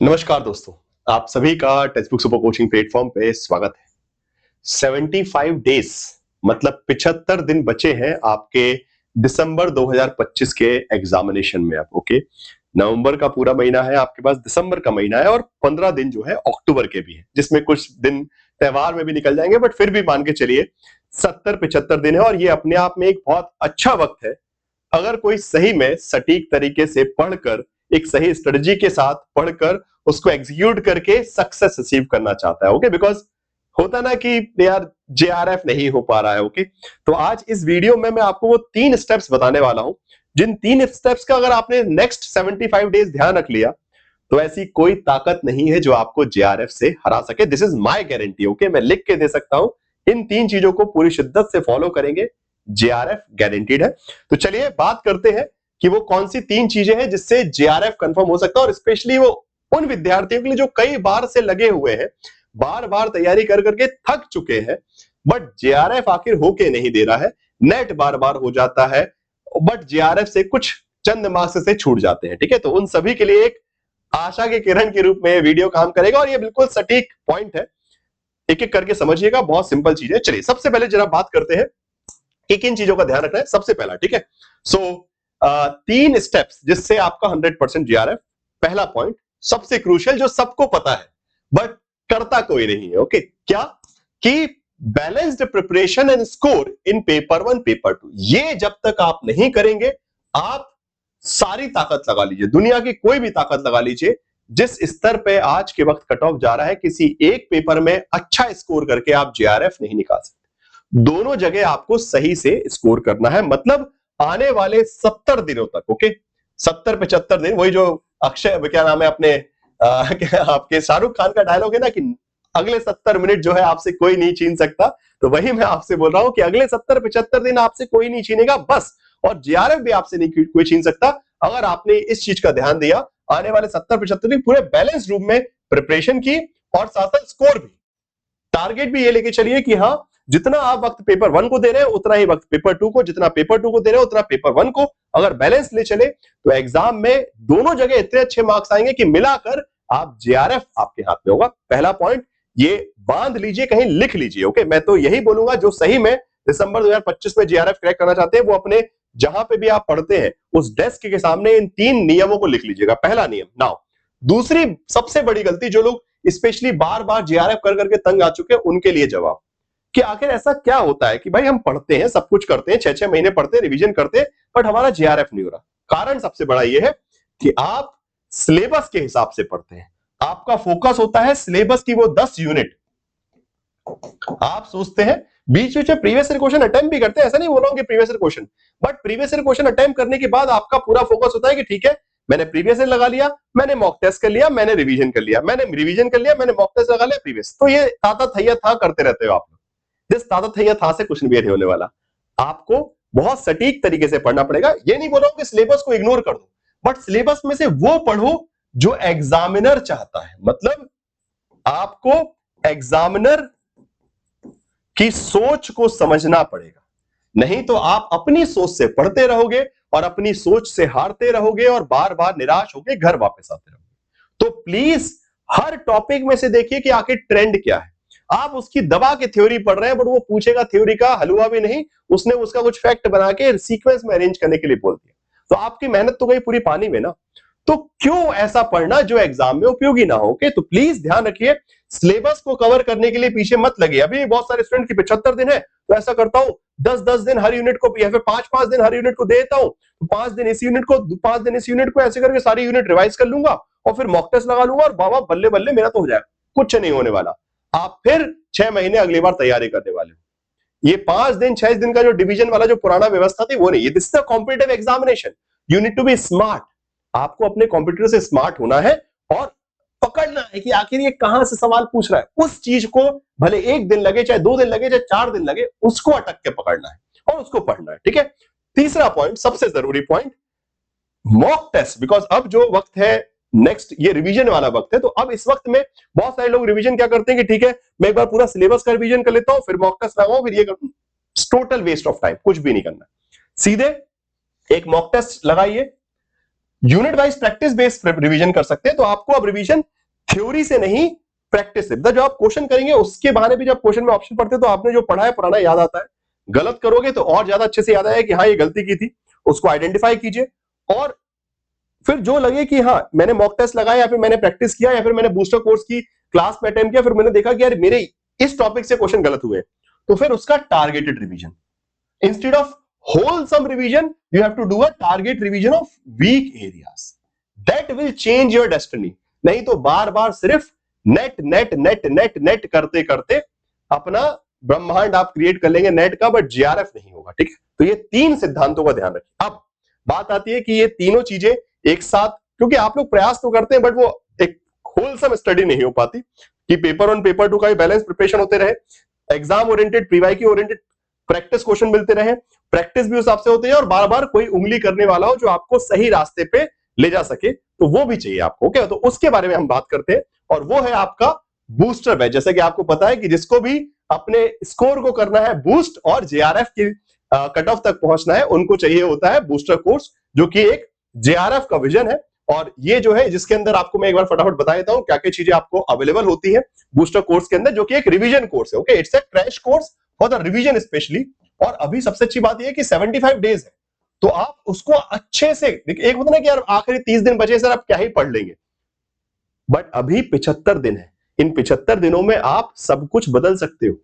नमस्कार दोस्तों, आप सभी का text book super coaching platform पे स्वागत है। 75 डेज मतलब 75 दिन बचे हैं आपके दिसंबर 2025 के एग्जामिनेशन में। आप ओके, नवंबर का पूरा महीना है आपके पास, दिसंबर का महीना है और 15 दिन जो है अक्टूबर के भी है, जिसमें कुछ दिन त्योहार में भी निकल जाएंगे, बट फिर भी मान के चलिए 70-75 दिन है और ये अपने आप में एक बहुत अच्छा वक्त है। अगर कोई सही में सटीक तरीके से पढ़कर, एक सही स्ट्रेटजी के साथ पढ़कर उसको एग्जीक्यूट करके सक्सेस अचीव करना चाहता है। ओके, बिकॉज होता ना कि यार जेआरएफ नहीं हो पा रहा है। ओके, तो आज इस वीडियो में मैं आपको वो 3 स्टेप्स बताने वाला हूं, जिन 3 स्टेप्स का अगर आपने नेक्स्ट 75 डेज ध्यान रख लिया तो ऐसी कोई ताकत नहीं है जो आपको जेआरएफ से हरा सके। This is my guarantee. Okay, मैं लिख के दे सकता हूं, इन 3 चीजों को पूरी शिद्दत से फॉलो करेंगे, जेआरएफ गारंटीड है। तो चलिए बात करते हैं कि वो कौन सी 3 चीजें हैं जिससे जेआरएफ कंफर्म हो सकता है, और स्पेशली वो उन विद्यार्थियों के लिए जो कई बार से लगे हुए हैं, बार बार तैयारी कर करके थक चुके हैं, बट जेआरएफ आखिर होके नहीं दे रहा है। नेट बार बार हो जाता है, बट जेआरएफ से कुछ चंद मार्क्स से छूट जाते हैं। ठीक है, तो उन सभी के लिए एक आशा के किरण के रूप में वीडियो काम करेगा, और ये बिल्कुल सटीक पॉइंट है। एक एक करके समझिएगा, बहुत सिंपल चीज है। चलिए सबसे पहले जरा बात करते हैं कि किन चीजों का ध्यान रखना है। सबसे पहला, ठीक है, सो 3 स्टेप्स जिससे आपका 100% जेआरएफ। पहला पॉइंट सबसे क्रूशियल, जो सबको पता है बट करता कोई नहीं है। ओके, क्या कि balanced preparation and score in paper 1 paper 2। ये जब तक आप नहीं करेंगे, आप सारी ताकत लगा लीजिए, दुनिया की कोई भी ताकत लगा लीजिए, जिस स्तर पे आज के वक्त कट ऑफ जा रहा है, किसी एक पेपर में अच्छा स्कोर करके आप जेआरएफ नहीं निकाल सकते। दोनों जगह आपको सही से स्कोर करना है, मतलब आने वाले 70 दिनों तक। ओके, 70-75 दिन, वही जो अक्षय क्या नाम है अपने आपके शाहरुख खान का डायलॉग है ना कि अगले 70 मिनट जो है आपसे कोई नहीं छीन सकता, तो वही मैं आपसे बोल रहा हूं कि अगले 70-75 दिन आपसे कोई नहीं छीनेगा बस, और जेआरएफ भी आपसे नहीं कोई छीन सकता अगर आपने इस चीज का ध्यान दिया। आने वाले 70-75 दिन पूरे बैलेंस रूप में प्रिपरेशन की, और साथ साथ स्कोर भी, टारगेट भी ये लेके चलिए कि हाँ, जितना आप वक्त पेपर 1 को दे रहे हैं उतना ही वक्त पेपर 2 को, जितना पेपर 2 को दे रहे हैं उतना पेपर 1 को। अगर बैलेंस ले चले तो एग्जाम में दोनों जगह इतने अच्छे मार्क्स आएंगे कि मिलाकर आप जेआरएफ आपके हाथ में होगा। पहला पॉइंट ये बांध लीजिए, कहीं लिख लीजिए। ओके, मैं तो यही बोलूंगा, जो सही में दिसंबर 2025 में जेआरएफ क्रैक करना चाहते हैं वो अपने जहां पे भी आप पढ़ते हैं उस डेस्क के सामने इन 3 नियमों को लिख लीजिएगा। पहला नियम। नाउ दूसरी सबसे बड़ी गलती जो लोग स्पेशली बार बार जेआरएफ कर करके तंग आ चुके हैं, उनके लिए जवाब कि आखिर ऐसा क्या होता है कि भाई हम पढ़ते हैं, सब कुछ करते हैं, 6-6 महीने पढ़ते हैं, रिवीजन करते हैं, बट हमारा जेआरएफ नहीं हो रहा। कारण सबसे बड़ा यह है कि आप सिलेबस के हिसाब से पढ़ते हैं। आपका फोकस होता है सिलेबस की वो 10 यूनिट। आप सोचते हैं, बीच बीच में प्रीवियस ईयर क्वेश्चन अटेम्प्ट भी करते हैं, ऐसा नहीं बोल रहा हूं कि previous year question, but previous year question attempt करने के बाद आपका पूरा फोकस होता है कि ठीक है, मैंने प्रीवियस ईयर लगा लिया, मैंने मॉक टेस्ट कर लिया, मैंने रिवीजन कर लिया, मैंने रिवीजन कर लिया, मैंने मॉक टेस्ट लगा लिया प्रीवियस। तो ये ताता थैया था करते रहते हो आप लोग। इस ताता थैया था से कुछ नहीं होने वाला। आपको बहुत सटीक तरीके से पढ़ना पड़ेगा। ये नहीं बोल रहा हूं कि सिलेबस को इग्नोर कर दो, बट सिलेबस में से वो पढ़ो जो एग्जामिनर चाहता है। मतलब आपको एग्जामिनर की सोच को समझना पड़ेगा, नहीं तो आप अपनी सोच से पढ़ते रहोगे और अपनी सोच से हारते रहोगे और बार बार निराश होकर घर वापस आते रहोगे। तो प्लीज हर टॉपिक में से देखिए कि आखिर ट्रेंड क्या है। आप उसकी दबा के थ्योरी पढ़ रहे हैं, बट वो पूछेगा थ्योरी का हलवा भी नहीं, उसने उसका कुछ फैक्ट बना के सीक्वेंस में अरेंज करने के लिए बोल दिया, तो आपकी मेहनत तो गई पूरी पानी में ना। तो क्यों ऐसा पढ़ना जो एग्जाम में उपयोगी ना हो। तो प्लीज ध्यान रखिए, सिलेबस को कवर करने के लिए पीछे मत लगिए। अभी बहुत सारे स्टूडेंट की 75 दिन है, तो ऐसा करता हूं 10-10 दिन हर यूनिट को, या फिर 5-5 दिन हर यूनिट को दे देता हूं, तो 5 दिन इस यूनिट को, 5 दिन इस यूनिट को, ऐसे करके सारी यूनिट रिवाइज कर लूंगा और फिर मॉक टेस्ट लगा लूंगा और बाबा बल्ले बल्ले मेरा तो हो जाएगा। कुछ नहीं होने वाला। आप फिर 6 महीने अगली बार तैयारी करने वाले हो। ये 5 दिन 6 दिन का जो डिवीजन वाला जो पुराना व्यवस्था थी वो नहीं। This is a competitive examination, you need to be smart. आपको अपने कॉम्पिटिटर से स्मार्ट होना है और पकड़ना है कि आखिर ये कहां से सवाल पूछ रहा है। उस चीज को भले 1 दिन लगे, चाहे 2 दिन लगे, चाहे 4 दिन लगे, उसको अटक के पकड़ना है और उसको पढ़ना है। ठीक है, तीसरा पॉइंट, सबसे जरूरी पॉइंट, मॉक टेस्ट। बिकॉज अब जो वक्त है नेक्स्ट, ये रिवीजन वाला वक्त है, तो अब इस वक्त में बहुत सारे लोग रिवीजन क्या करते हैं कि ठीक है मैं एक बार पूरा सिलेबस का रिवीजन कर लेता हूं, फिर मॉक टेस्ट लगाऊं, फिर ये करूं। टोटल वेस्ट ऑफ टाइम, कुछ भी नहीं करना। सीधे एक मॉक टेस्ट लगाइए, unit wise practice based revision कर सकते हैं। तो आपको अब रिवीजन थ्योरी से नहीं, प्रैक्टिस से, जो आप क्वेश्चन करेंगे उसके बहाने भी जब क्वेश्चन में ऑप्शन पढ़ते हैं तो आपने जो पढ़ा है पुराना याद आता है। गलत करोगे तो और ज्यादा अच्छे से याद आएगा कि हाँ ये गलती की थी, उसको आइडेंटिफाई कीजिए। और फिर जो लगे कि हाँ मैंने मॉक टेस्ट लगाया या फिर मैंने प्रैक्टिस किया या फिर मैंने बूस्टर कोर्स की क्लास में अटेंड किया, फिर मैंने देखा कि यार मेरे इस टॉपिक से क्वेश्चन गलत हुए, तो फिर उसका targeted revision instead of wholesome revision, you have to do a target revision of weak areas. That will change your destiny. नहीं तो बार बार सिर्फ net net net net net करते करते अपना ब्रह्मांड आप क्रिएट कर लेंगे नेट का, बट जीआरएफ नहीं होगा। ठीक है, तो ये तीन सिद्धांतों का ध्यान रखिए। अब बात आती है कि ये तीनों चीजें एक साथ, क्योंकि आप लोग प्रयास तो करते हैं बट वो एक होलसम स्टडी नहीं हो पाती कि पेपर 1 पेपर 2 का बैलेंस प्रिपरेशन होते रहे, एग्जाम ओरिएंटेड प्रीवाई ओरिएंटेड प्रैक्टिस क्वेश्चन मिलते रहे, प्रैक्टिस भी उस हिसाब से होती है और बार बार कोई उंगली करने वाला हो जो आपको सही रास्ते पे ले जा सके, तो वो भी चाहिए आपको। ओके, तो उसके बारे में हम बात करते हैं और वो है आपका बूस्टर बैच। जैसे कि आपको पता है कि जिसको भी अपने स्कोर को करना है बूस्ट और जेआरएफ की कट ऑफ तक पहुंचना है, उनको चाहिए होता है बूस्टर कोर्स, जो कि एक जेआरएफ का विजन है। और ये जो है जिसके अंदर आपको मैं एक बार फटाफट बता देता हूं क्या क्या चीजें आपको अवेलेबल होती है बूस्टर कोर्स के अंदर, जो कि एक रिवीजन कोर्स है। Okay, it's a crash course for the revision specially. और अभी सबसे अच्छी बात यह है कि 75 डेज है, तो आप उसको अच्छे से, एक होता ना कि यार आखिरी 30 दिन बचे सर आप क्या ही पढ़ लेंगे, बट अभी 75 दिन है। इन 75 दिनों में आप सब कुछ बदल सकते हो,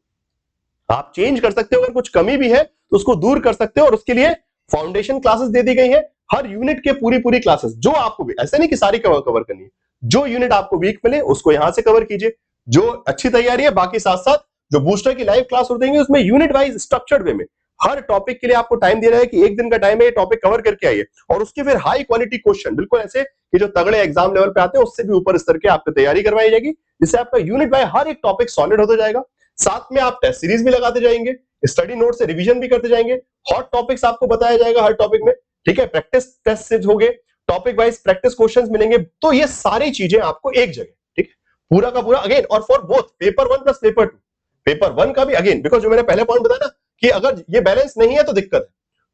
आप चेंज कर सकते हो, अगर कुछ कमी भी है तो उसको दूर कर सकते हो। और उसके लिए फाउंडेशन क्लासेस दे दी गई है, हर यूनिट के पूरी क्लासेस, जो आपको भी ऐसा नहीं कि सारी कवर करनी है, जो यूनिट आपको वीक मिले उसको यहां से कवर कीजिए। जो अच्छी तैयारी है, बाकी साथ साथ जो बूस्टर की लाइव क्लास होती है उसमें यूनिट वाइज स्ट्रक्चर्ड वे में हर टॉपिक के लिए आपको टाइम दे रहा है कि एक दिन का टाइम है, टॉपिक कवर करके आइए। और उसके फिर हाई क्वालिटी क्वेश्चन, बिल्कुल ऐसे कि जो तगड़े एग्जाम लेवल पे आते हैं उससे भी ऊपर स्तर के आपकी तैयारी करवाई जाएगी, जिससे आपका यूनिट वाइज हर एक टॉपिक सॉलिड होता जाएगा। साथ में आप टेस्ट सीरीज भी लगाते जाएंगे, स्टडी नोट से रिवीजन भी करते जाएंगे, हॉट टॉपिक्स आपको बताया जाएगा हर टॉपिक में। ठीक है, प्रैक्टिस टेस्ट से हो गए, टॉपिक वाइज प्रैक्टिस क्वेश्चंस मिलेंगे। तो ये सारी चीजें आपको एक जगह, ठीक है, पूरा का पूरा अगेन, और for both paper 1 plus paper 2। Paper 1 का भी अगेन, बिकॉज जो मैंने पहले पॉइंट बताया ना कि अगर ये बैलेंस नहीं है तो दिक्कत है।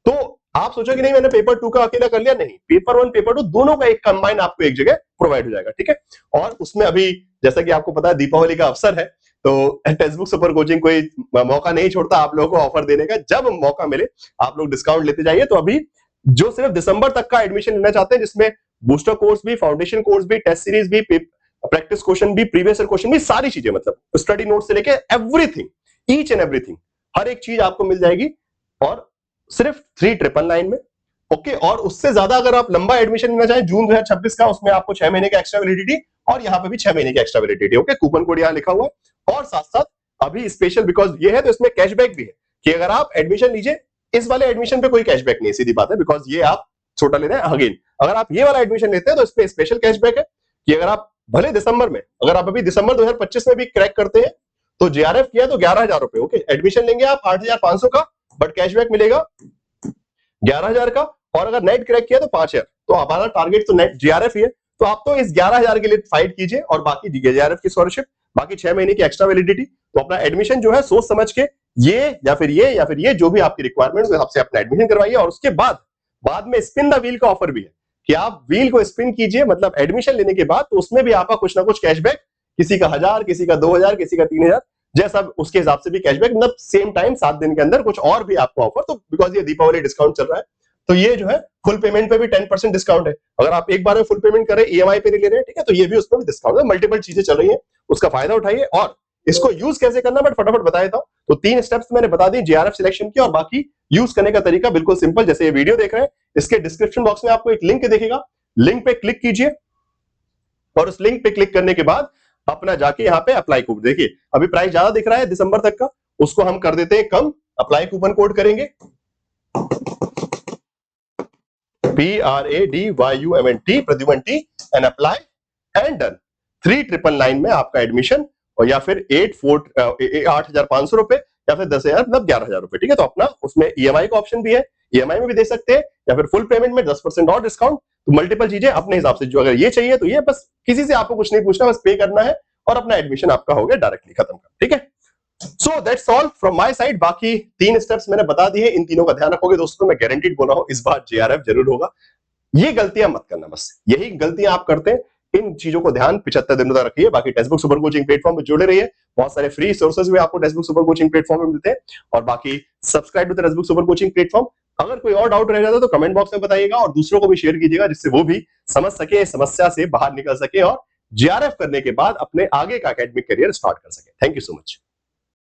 तो आप सोचो कि नहीं मैंने पेपर 2 का अकेला कर लिया, नहीं, पेपर 1 पेपर 2 दोनों का एक कंबाइन आपको एक जगह प्रोवाइड हो जाएगा। ठीक है, और उसमें अभी जैसा कि आपको पता है दीपावली का अवसर है, तो टेक्स्ट बुक सुपर कोचिंग कोई मौका नहीं छोड़ता आप लोगों को ऑफर देने का। जब मौका मिले आप लोग डिस्काउंट लेते जाइए। तो अभी जो सिर्फ दिसंबर तक का एडमिशन लेना चाहते हैं, जिसमें बूस्टर कोर्स भी, फाउंडेशन कोर्स भी, टेस्ट सीरीज भी, प्रैक्टिस क्वेश्चन भी, प्रीवियस ईयर क्वेश्चन भी, सारी चीजें, मतलब स्टडी नोट से लेके एवरीथिंग, ईच एंड एवरीथिंग, हर एक चीज आपको मिल जाएगी और सिर्फ 3999 में। ओके, और उससे ज्यादा अगर आप लंबा एडमिशन लेना चाहें जून 2026 का, उसमें आपको 6 महीने का एक्स्ट्रा वैलिडिटी, और यहाँ पे भी 6 महीने की extra validity. Okay, coupon code यहाँ लिखा हुआ है। और साथ साथ अभी स्पेशल बिकॉज ये है तो इसमें कैशबैक भी है कि अगर आप एडमिशन लीजिए, इस वाले एडमिशन पे कोई कैशबैक नहीं, सीधी बात है, बिकॉज ये आप छोटा ले रहे हैं। अगेन अगर आप ये वाला एडमिशन लेते हैं तो इसमें स्पेशल कैशबैक है कि अगर आप भले दिसंबर में, अगर आप अभी दिसंबर 2025 में भी क्रैक करते हैं तो जेआरएफ किया तो 11,000 रुपए। ओके, एडमिशन लेंगे आप 8,500 का, बट कैशबैक मिलेगा 11,000 का। और अगर नेट क्रैक किया तो 5,000। तो हमारा टारगेट तो नेट जेआरएफ ही है, तो आप तो इस 11,000 के लिए फाइट कीजिए और बाकी जेआरएफ की स्कॉलरशिप, बाकी 6 महीने की एक्स्ट्रा वैलिडिटी। तो अपना एडमिशन जो है सोच समझ के ये या फिर ये जो भी आपकी रिक्वायरमेंट है सबसे अपना एडमिशन करवाइए। और उसके बाद में स्पिन द व्हील का ऑफर भी है कि आप व्हील को स्पिन कीजिए, मतलब एडमिशन लेने के बाद, तो उसमें भी आपका कुछ ना कुछ कैशबैक, किसी का 1,000, किसी का 2,000, किसी का 3,000, जैसा उसके हिसाब से भी कैशबैक, मतलब सेम टाइम 7 दिन के अंदर कुछ और भी आपको ऑफर। तो बिकॉज ये दीपावली डिस्काउंट चल रहा है तो ये जो है फुल पेमेंट पे भी 10% डिस्काउंट है। अगर आप एक बार में फुल पेमेंट करें, ईएमआई पे ले रहे हैं, ठीक है, तो ये भी उसमें भी डिस्काउंट है। मल्टीपल चीजें चल रही है, उसका फायदा उठाइए। और इसको यूज कैसे करना बट फटाफट बता देता हूं। तो 3 स्टेप्स मैंने बता दी जेआरएफ सिलेक्शन की, और बाकी यूज करने का तरीका बिल्कुल सिंपल। जैसे ये वीडियो देख रहे हैं, इसके डिस्क्रिप्शन बॉक्स में आपको एक लिंक दिखेगा, लिंक पे क्लिक कीजिए और उस लिंक पे क्लिक करने के बाद अपना जाके यहाँ पे अप्लाई कूपन, देखिए अभी प्राइस ज्यादा दिख रहा है दिसंबर तक का, उसको हम कर देते हैं कम, अप्लाई कूपन कोड करेंगे PRADYUMNT Pradyuman T and apply and done. 3999 में आपका एडमिशन, और या फिर 8,500 रुपए या फिर 10,000, मतलब 11,000 रुपए। ठीक है, तो अपना उसमें ईएमआई का ऑप्शन भी है, ईएमआई में भी दे सकते हैं, या फिर फुल पेमेंट में 10% और डिस्काउंट। तो मल्टीपल चीजें अपने हिसाब से, जो अगर ये चाहिए तो ये, बस किसी से आपको कुछ नहीं पूछना, बस पे करना है और अपना एडमिशन आपका हो गया डायरेक्टली खत्म कर। ठीक है, so that's all from my side. बाकी 3 स्टेप्स मैंने बता दिए, इन तीनों का ध्यान रखोगे दोस्तों, मैं गारंटीड बोल रहा हूं इस बार जेआरएफ जरूर होगा। ये गलतियां मत करना, बस यही गलतियां आप करते हैं। इन चीजों को ध्यान 75 दिनों तक रखिए। बाकी text book super coaching platform पर जुड़े रहिए, बहुत सारे फ्री सोर्सेज भी आपको text book super coaching platform में मिलते हैं। और बाकी subscribe to the text book super coaching platform. अगर कोई और डाउट रह जाता है तो कमेंट बॉक्स में बताइएगा और दूसरों को भी शेयर कीजिएगा, जिससे वो भी समझ सके, इस समस्या से बाहर निकल सके और जेआरएफ करने के बाद अपने आगे का एकेडमिक करियर स्टार्ट कर सके। Thank you so much.